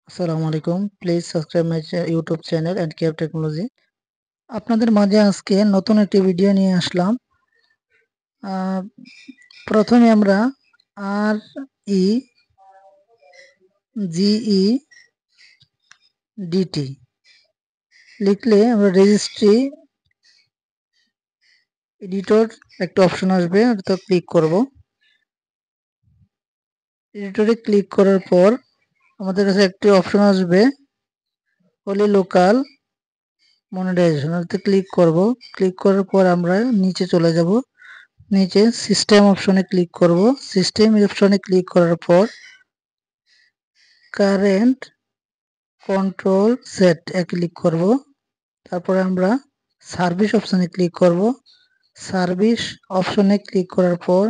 আসসালামু আলাইকুম। Please subscribe my YouTube channel and care technology. আপনাদের মাঝে আজকে নতুন একটি ভিডিও নিয়ে আসলাম। আহ, প্রথমে আমরা আর ই জিই ডিটি লিখলে আমরা রেজিস্ট্রি এডিটর একটা অপশন আসবে, ওটা ক্লিক করব। এডিটরে ক্লিক করার পর আমাদের কাছে একটি অপশন আসবে হলি লোকাল মনিটাইজেশন, ওটাতে ক্লিক করব। ক্লিক করার পর আমরা নিচে চলে যাব। নিচে সিস্টেম অপশনে ক্লিক করব। সিস্টেম অপশনে ক্লিক করার পর কারেন্ট কন্ট্রোল সেট এ ক্লিক করব। তারপরে আমরা সার্ভিস অপশনে ক্লিক করব। সার্ভিস অপশনে ক্লিক করার পর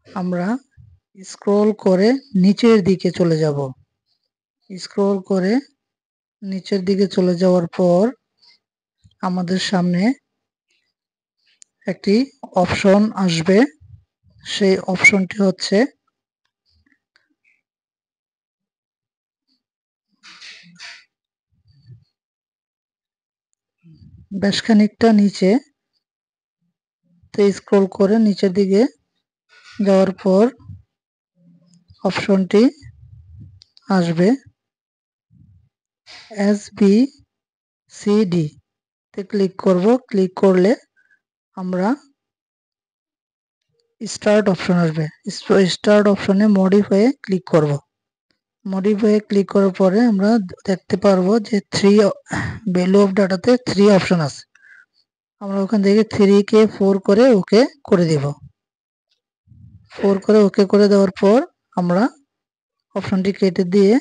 আমরা স্ক্রল করে নিচের দিকে চলে যাব। স্ক্রল করে নিচের দিকে চলে যাওয়ার পর আমাদের সামনে একটি অপশন আসবে। সেই অপশনটি হচ্ছে বেশ খানিকটা নিচে স্ক্রল করে নিচের দিকে যাওয়ার পর অপশনটি আসবে SBCD তে ক্লিক করব। ক্লিক করলে আমরা স্টার্ট অপশন আসবে। স্টার্ট অপশনে মডিফাই ক্লিক করব। মডিফাই ক্লিক করার পরে আমরা দেখতে পারবো যে ভ্যালু অফ ডাটাতে 3 অপশন আছে। আমরা ওখান থেকে 3 কে 4 করে ওকে করে দেব। 4 করে ওকে করে দেওয়ার পর আমরা অপশনটি কেটে দিয়ে